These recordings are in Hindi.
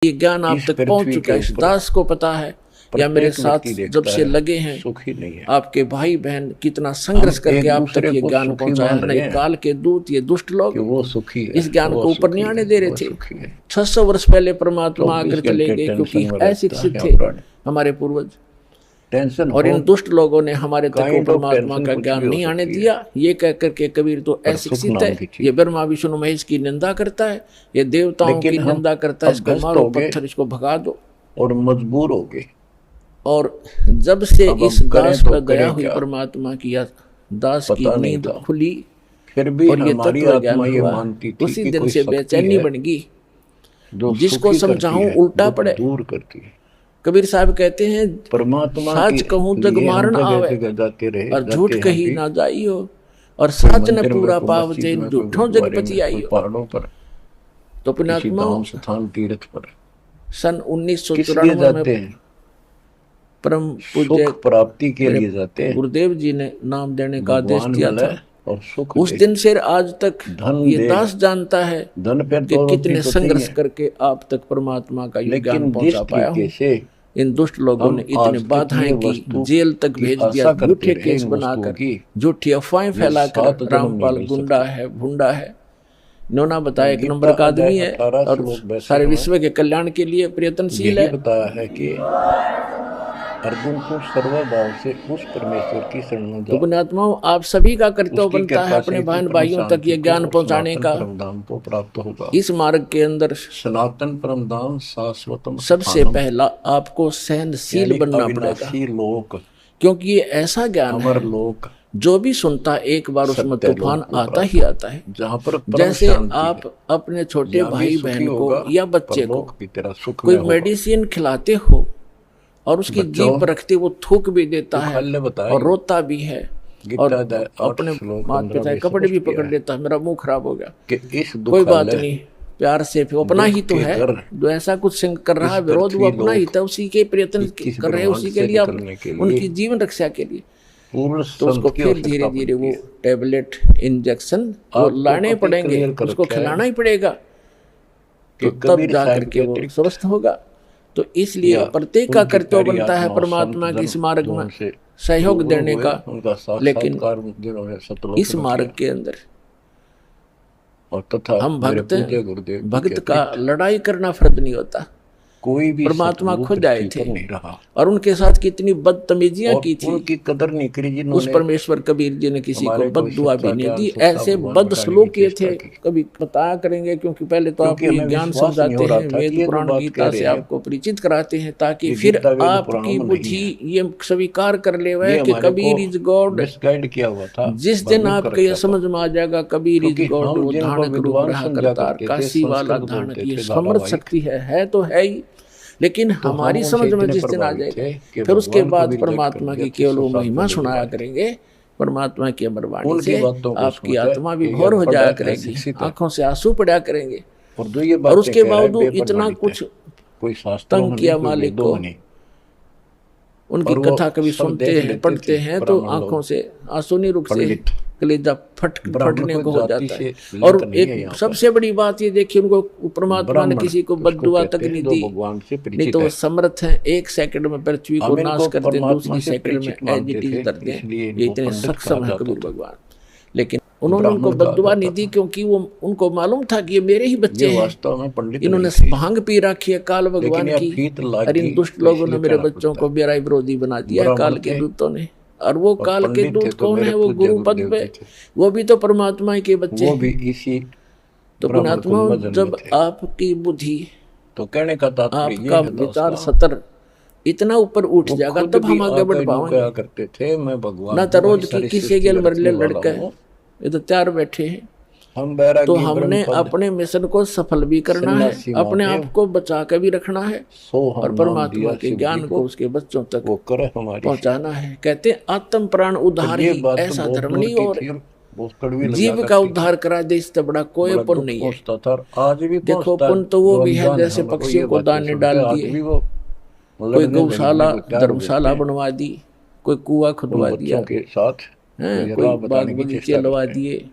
ये ज्ञान आप तक पहुंच चुका है, इस दास को पता है या मेरे साथ जब से लगे हैं आपके भाई बहन कितना संघर्ष करके आप तक ये ज्ञान पहुंचाया है। नहीं, काल के दूत ये दुष्ट लोग इस ज्ञान को ऊपर नहीं आने दे रहे थे। 600 वर्ष पहले परमात्मा आकर चले गए क्योंकि अशिक्षित थे हमारे पूर्वज, और इन दुष्ट लोगों ने हमारे तक परमात्मा का ज्ञान नहीं आने दिया। ये कह करके कबीर तो अशिक्षित है, ये ब्रह्मा विष्णु महेश की निंदा करता है, ये देवताओं की निंदा करता है, इसको मारो पत्थर, इसको भगा दो, और मजबूर हो गए। और जब से इस दास पर दया हुई परमात्मा की, दास की नींद खुली फिर भी और ये हमारी तत्व आत्मा ज्ञान ये हुआ, मानती थी उसी कि दिन कोई से शक्ति बेचैनी है बन गई। जो जिसको सुखी समझाऊं करती है, उल्टा दुख पड़े। दूर करती है। कबीर साहब कहते हैं परमात्मा साच कहूं जग लिए हम मारन जगह आवे जगह जाते रहे, और जाते झूठ हैं कही भी। ना जाइयो, और साच न मंदिर में, पूरा कोई पाव मस्जिद जैन में, कोई झूठों गुरुद्वारे जगपति में, कोई आइयो। पहाड़ों पर, तो किसी पुण्यात्मा धाम स्थान तीर्थ पर सन किस लिए 1994 जाते में हैं? परम पूज्य सुख प्राप्ति के लिए जाते हैं। गुरुदेव जी ने नाम देने का आदेश भगवान दिया मिले था। और सुख उस दे। दिन से आज तक धन ये दे। दास जानता है धन पे कि तो कितने रोटी तो संघर्ष चाहिए। करके आप तक परमात्मा का ये ज्ञान लेकिन जिस पहुंचा पाया हूँ। तरीके से इन दुष्ट लोगों हम ने आज इतने तक बाधाएं ये की, वस्तु जेल तक की भेज आशा दिया, करते झूठे रहे केस इन वस्तुओं बनाकर, की, झूठी अफवाहें ये फैलाकर 7 जन्म रामपाल नहीं मिल गुंडा सकते। है, भुंडा है। इन्होंने बताया एक गीता नंबर का आदमी अध्याय है 18 और श्लोक 62 सारे में विश्व के कल्याण के लिए प्रयत्नशील यही है। बताया है कि अर्जुन को सर्वभाव से उस परमेश्वर की शरण में तो जाओ। पुण्यात्माओं, आप सभी का कर्तव्य उसकी बनता है कृपा अपने से बहन परम भाइयों तक ये शांति ज्ञान को, पहुंचाने सनातन का। परम धाम को प्राप्त होगा। इस मार्ग के अंदर सनातन परम धाम शाश्वतम सबसे स्थानम, पहला आपको सहनशील यानी बनना पड़ेगा, अविनाशी लोक, क्योंकि ये ऐसा ज्ञान है अमर लोक, जो भी सुनता एक बार उसमें सत्य तूफान लोक को आता प्राप्त ही आता है। जहाँ पर परम जैसे शांति आप है। अपने छोटे यहाँ भी भाई सुखी बहन को होगा, या बच्चे को परलोक भी तेरा सुख कोई में होगा। मेडिसिन खिलाते हो और उसकी बच्चों, जीभ पर रखते वो थूक भी देता है खाले बताए और रोता भी है गीता और अध्याय 8 अपने श्लोक माता 15 पिता में कपड़े भी स्पष्ट पकड़ किया है लेता है, मेरा मुंह खराब हो गया। कि इस कोई बात दुखालय नहीं, प्यार से अपना ही तो दुख के है घर, जो ऐसा कुछ कर रहा है इस विरोध, वो पृथ्वी अपना ही लोक था, उसी के प्रयत्न 21 कर रहे हैं, उसी के से लिए आप निकलने के लिए उनकी जीवन रक्षा के लिए। पूर्ण तो उसको संत की फिर आवश्यकता धीरे धीरे पड़ती वो है। टेबलेट इंजेक्शन वो आपको लाने पति पड़ेंगे, क्लियर कर उसको रखा है खिलाना ही पड़ेगा, तो कि तब कबीर जा साहब करके के वो अतिरिक्त स्वस्थ होगा। तो इसलिए या प्रत्येक का उनकी कर्तव्य प्यारी बनता है आत्मा परमात्मा संत के इस जन मार्ग जो में उनसे सहयोग रूबरू देने हुए, का। उनका लेकिन साक्षात्कार जिन्होंने सतलोक इस में मार्ग किया। के अंदर और तथा हम मेरे भक्त पूज्य गुरुदेव जी भक्त के का अतिरिक्त लड़ाई करना फर्ज नहीं होता। कोई भी परमात्मा सतगुरु खुद आए पृथ्वी थे पर नहीं रहा और उनके साथ कितनी बदतमीजियां और की थी। उनकी कदर नहीं करी उस जिन्होंने परमेश्वर कबीर जी ने किसी को हमारे बद कोई दुआ सच्चा भी नहीं ज्ञान, दी, सच्चा ऐसे भगवान बद बताने श्लोक की किए चेष्टा थे। की। कभी बताया करेंगे, क्योंकि पहले तो क्योंकि आपको ये हमें ज्ञान विश्वास नहीं समझाते हो रहा हैं, था कि वेद ये जो पुराण बात गीता कह से रहे हैं आपको परिचित कराते हैं, ताकि ये फिर गीता वेद आपकी पुराणों में नहीं बुद्धि है। ये स्वीकार कर ले ये कि हमारे कबीर को इज गॉड। मिसगाइड किया हुआ था, जिस दिन भ्रमित कर आपको ये रखा था। समझ में आ जाएगा कबीर इज क्योंकि गॉड, हम वो जिनको धानक रूप विद्वान रहा समझा करतार, करते थे, काशी वाला संस्कृत धानक, बोलते ये थे समर्थ धारावाहिक, शक्ति है तो है ही। लेकिन तो हमारी हम समझ उनसे में इतने जिस दिन आ प्रभावित जाएगा, थे कि फिर उसके भगवान को बाद भी रिजेक्ट कर परमात्मा दिया, की केवल वो 307 महिमा वाली सुनाया बात। करेंगे। परमात्मा की अमर वाणी उनकी से बातों को आपकी सुनते आत्मा भी कि भोर हो अनपढ़ जाया है, करेगी, अशिक्षित है। आंखों से आंसू पड़ा करेंगे। और जो ये और बातें उसके कह रहा है, बावजूद इतना बेप्रमाणित है। कुछ कोई शास्त्रों तंग में किया नहीं, कोई मालिक वेदों को। में नहीं। उनकी और वो कथा कभी सब सुनते देख हैं, लेते पढ़ते थे हैं तो ब्राह्मण आंखों लोग, से आंसू नहीं रुकते, पंडित। कलेजा ब्राह्मण फटने को को हो जाति जाता है। से और लिंक नहीं है एक यहाँ सबसे बड़ी बात ये देखिए, उनको परमात्मा ने ब्राह्मण किसी को उसको बद्दुआ कहते तक हैं नहीं जो दी, भगवान से नहीं परिचित तो वो है। समर्थ हैं एक सेकंड में पृथ्वी को हम नाश इनको कर दें, परमात्मा दूसरी से सेकंड में परिचित एज मानते इट इज थे, कर दें। इसलिए ये इनको इतने पंडित कहा सक्षम है जाता कबीर था। भगवान। लेकिन उन्होंने उनको ब्राह्मण कहा बद्दुआ नहीं जाता दी, था। क्योंकि वो उनको मालूम था कि ये मेरे ही बच्चे ये हैं। वास्तव में पंडित इन्होंने नहीं थे। भांग पी रखी है काल लेकिन भगवान यह की, फीत लाग और इन गई दुष्ट तो लोगों ने इसलिए मेरे कहना बच्चों पड़ता को है। बेरा विरोधी बना दिया है काल ब्राह्मण के थे दूतों ने। और वो और काल के पंडित दूत थे तो कौन मेरे है? वो पूज्य गुरु पद गुरुदेव पे, जी थे। वो भी तो परमात्मा के बच्चे वो हैं। भी इसी तो ब्राह्मण पुण्यात्मा, कुल में जन्मे जब थे। आपकी बुद्धि, तो कहने का तात्पर्य ये आपका है विचार दोस्तों, सतर इतना ऊपर उठ वो जाएगा, खुद तब भी हम आगे बढ़ आकर यूं कहा पाएंगे। करते थे, मैं भगवान ना हूँ, तो रोज वही की सारी किसी सृष्टि गेल मरले रचने वाला लड़का हूँ। ये तो तैयार बैठे हैं। हम तो बैरागी हमने ब्रह्मपद अपने मिशन को सफल भी करना है, सन्यासी अपने महादेव, आप को बचा कर भी रखना है, सो और हम नाम परमात्मा दिया के शिव ज्ञान जी को उसके बच्चों तक वो करे हमारी। पहुंचाना है। कहते हैं आत्म प्राण उद्धार और ये ही बात तो ऐसा बहुत धर्म दूर नहीं, की और थी और बहुत कड़वी लगा जीव का करती थी। उद्धार करा दे, इससे बड़ा कोई बड़ा पुण्य दुख नहीं है। पहुंचता था और आज भी देखो पहुंचता है। पुण्य तो वो जो भी है अनजान जैसे हमें पक्षियों ये को बातें दाने सुनते डाल हैं, आज दिए, भी वो कोई लड़ने गौशाला झगड़ने को तैयार धर्मशाला रहते हैं। बनवा दी, कोई कुआं उन खुदवा दिया बच्चों के साथ है, ये कोई राह बाग बताने की बगीचे चेष्टा लगा करते हैं। दिए,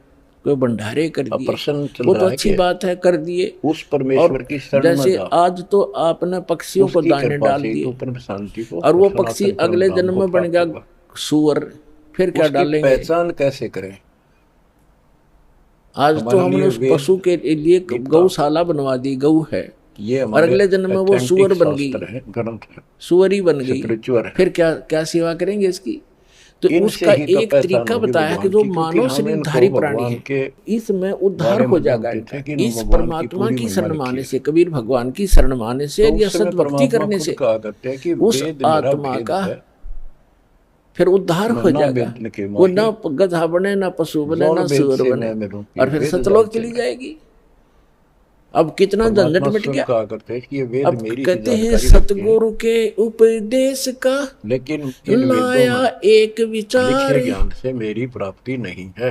कोई भंडारे कर दिए, प्रश्न चल वो तो रहा है अच्छी कि बात है, कर दिए। उस परमेश्वर की शरण में जैसे जाओ, आज तो आपने पक्षियों को उसकी दाने कृपा डाल से दिए, तो परम शांति को और वो सनातन पक्षी परम अगले धाम जन्म को में बन प्राप्त गया होगा। सूअर, फिर क्या उसकी डालेंगे? पहचान कैसे करें? आज तो हमारे हमने लिए उस वेद पशु के लिए गौशाला बनवा दी, गऊ है, ये और हमारे अगले जन्म में वो authentic सूअर बन गई, शास्त्र है, ग्रंथ है, सूअरी बन गई, स्पिरिचुअल है। फिर क्या क्या सेवा करेंगे इसकी? तो इनसे उसका ही तो एक पहचान तरीका होगी बताया कि भगवान जो की, क्योंकि मानव हम शरीरधारी इनको प्राणी भगवान है, के इसमें उद्धार बारे हो में जाएगा जानते इनका। थे कि इस भगवान की परमात्मा पूरी की महिमा शरण लिखी माने है। से, कबीर भगवान की शरण माने से तो या उस समय सद्भक्ति परमात्मा करने खुद से कहा करते हैं कि उस वेद मेरा आत्मा भेद का है, फिर उद्धार मैं हो ना जाएगा। वेद के वो माही, ना गधा बने, ना पशु बने, जौन ना वेद सूअर से बने, मैं मिलूं कि और फिर वेद सतलोक जानते चली हैं। जाएगी। अब कितना झंझट परमात्मा मिट स्वयं गया। कहा करते हैं कि ये वेद अब मेरी ही कहते हैं जानकारी रखते हैं, सतगुरु के उपदेश का लेकिन इन वेदों लाया में एक विचार, लिखे ज्ञान से मेरी प्राप्ति नहीं है।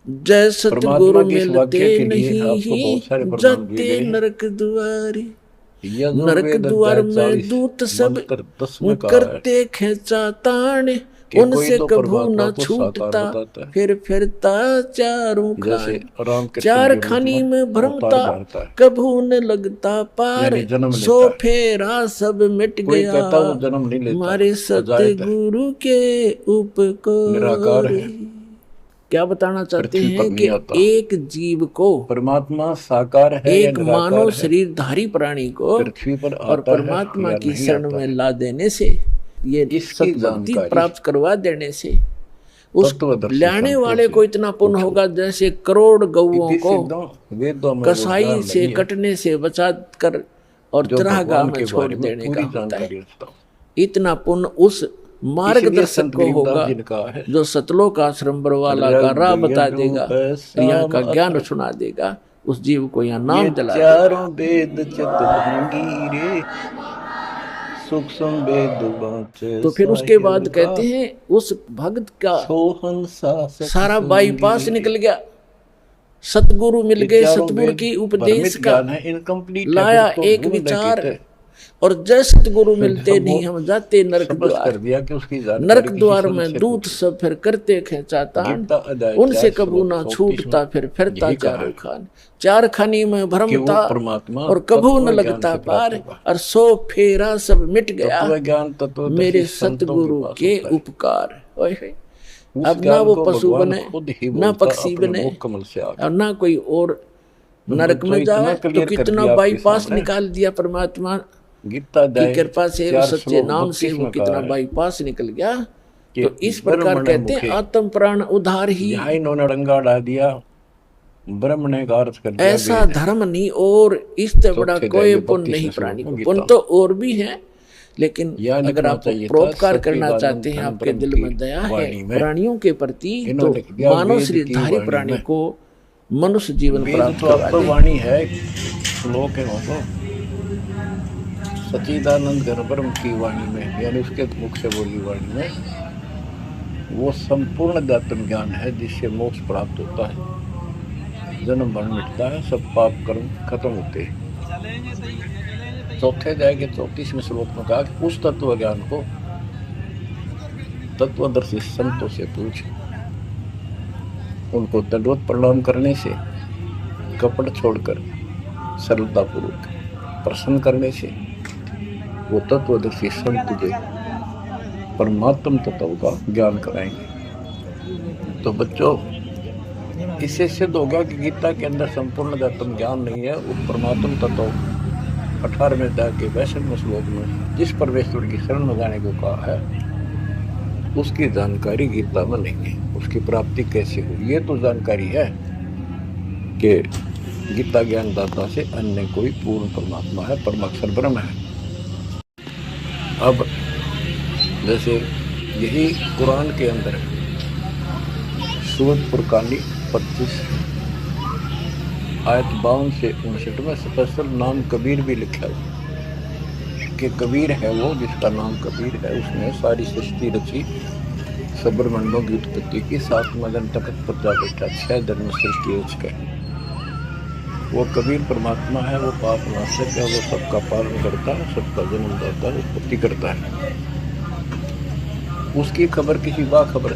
जय सतगुरु परमात्मा के इस मिलते वाक्य के लिए नहीं आपको बहुत सारे प्रमाण दिए जाते गए। नरक द्वारी, नरक यजुर्वेद द्वार अध्याय में 40 दूत सब मंत्र 10 में कहा है करते खेचा ताण, कि उनसे कोई तो कभू परमात्मा न को साकार छूटता, बताता है, फिर फिरता चारों जैसे खान, रामकृष्ण चार के रूप खानी में में अवतार भ्रमता, धारता है, कभू न लगता पार, यानी जन्म सो लेता है। फेरा सब मिट कोई गया, कहता वो जन्म नहीं लेता, मारे अजायत है, सतगुरु के निराकार उपकार। है, क्या बताना चाहते पृथ्वी पर हैं नहीं कि आता। एक जीव को, परमात्मा साकार है या एक निराकार मानव है, शरीरधारी प्राणी को पृथ्वी पर और आता है परमात्मा या की नहीं शरण आता में है, ला देने से, ये इसकी सतभक्ति जानकारी प्राप्त करवा देने से उस तत्वदर्शी लाने संतों वाले से को इतना पुण्य पूछो। होगा जैसे करोड़ गौओं इति को सिद्धों वेदों में कसाई रोजगार से नहीं है, कटने से बचा कर और जो चरागाह भगवान में के छोड़ बारे में देने का पूरी होता है। जानकारी रखता हूँ। इतना पुण्य उस इसलिए मार्गदर्शक संत को गरीबदास होगा जी ने कहा है, जो सतलोक आश्रम बरवाला का राह बता देगा, यहाँ का ज्ञान सुना देगा, उस जीव को यहाँ नाम दिला देगा। चारों वेद चितभंगी रे, सूक्ष्म वेद बाँचे तो फिर उसके बाद साहिब कहते हैं उस भक्त का सोहन शासक सारा संगी बाईपास रे। निकल गया, सतगुरु मिल ये गए, चारों सतगुरु वेद की उपदेश भ्रमित का ज्ञान है, इनकम्प्लीट है, लाया फिर तो एक ढूंढ विचार, लेते। और जय सतगुरु मिलते वो नहीं हम जाते नरक समझ द्वार, कर दिया कि उसकी जानकारी नरक किसी द्वार संत में से दूत पूछो। सब फिर करते खेचा तान, गीता अध्याय उनसे 4 कबू ना श्लोक छूटता, फिर फिरता यही कहा चारों है खान, चार खानी में कि भ्रमता वो परमात्मा और कभू न तत्व ज्ञान लगता से प्राप्त पार, होगा। और सो फेरा सब मिट गया तत्व ज्ञान तत्वदर्शी मेरे संतों सतगुरु पास के होता है। उपकार। ओए होए, उस अब ना ज्ञान वो को पशु भगवान बने, खुद ही ना बोलता पक्षी अपने बने, मुख कमल से आकर। और ना कोई और नरक जो में इतना जाए। तो क्लियर कर कितना दिया आपके बाईपास सामने। निकाल दिया परमात्मा गीता की अध्याय कृपा से, 4 सच्चे श्लोक नाम से 32 वो में कितना कहा है बाईपास निकल गया। कि तो इस प्रकार ब्रह्मण कहते हैं मुखे, आत्म प्राण उद्धार ही, यहाँ इन्होंने रंगा डाल दिया, ब्रह्म ने का अर्थ कर दिया ऐसा वेद है। धर्म नहीं और इससे बड़ा चौथे कोई अध्याय के पुण्य 32वें नहीं श्लोक प्राणी में को। गीता पुण्य तो और भी है, लेकिन यह अगर लिखना आप चाहिए था, परोपकार करना सच्चिदानंद चाहते हैं, धन आपके ब्रह्म दिल की में दया है वाणी में प्राणियों के प्रति, तो इन्होंने लिख दिया मानव वेद की शरीरधारी वाणी प्राणी में। को मनुष्य जीवन वेद प्राप्त तो करवा आपका दे। वाणी है, श्लोक है वो तो सच्चिदानंद घन ब्रह्म की वाणी में, यानी उसके मुख से बोली वाणी में वो संपूर्ण अध्यात्म ज्ञान है जिससे मोक्ष प्राप्त होता है, जन्म मरण मिटता है, सब पाप कर्म खत्म होते हैं। चौथे अध्याय के 34वें श्लोक में कहा कि उस तत्व ज्ञान को तत्वदर्शी संतों से पूछ, उनको दंडवत प्रणाम करने से, कपट छोड़कर सरलतापूर्वक प्रसन्न करने से वो तत्वदर्शी संत तुझे परमात्म तत्व का ज्ञान कराएंगे। तो बच्चों, इससे सिद्ध होगा कि गीता के अंदर संपूर्ण अध्यात्म ज्ञान नहीं है। वो परमात्म तत्व 18वें अध्याय के 62वें श्लोक में जिस परमेश्वर की शरण में जाने को कहा है, उसकी जानकारी गीता में नहीं है। उसकी प्राप्ति कैसे हुई, ये तो जानकारी है कि गीता ज्ञानदाता से अन्य कोई पूर्ण परमात्मा है, परमाक्षर ब्रह्म है। अब जैसे यही कुरान के अंदर सूरत फुरकानी 25 आयत 52 से 59 में स्पेशल नाम कबीर भी लिखा है कि कबीर है वो जिसका नाम कबीर है, उसने सारी सृष्टि रची, सब्रह्मण्यों की उत्पत्ति की, 7वां दिन तक पता बैठा, 6 दिन में सृष्टि रच गए। वो कबीर परमात्मा है, वो पाप नाशक है, वो सबका पालन करता है, सबका जन्म दाता है, उत्पत्ति करता है। उसकी खबर किसी बाखबर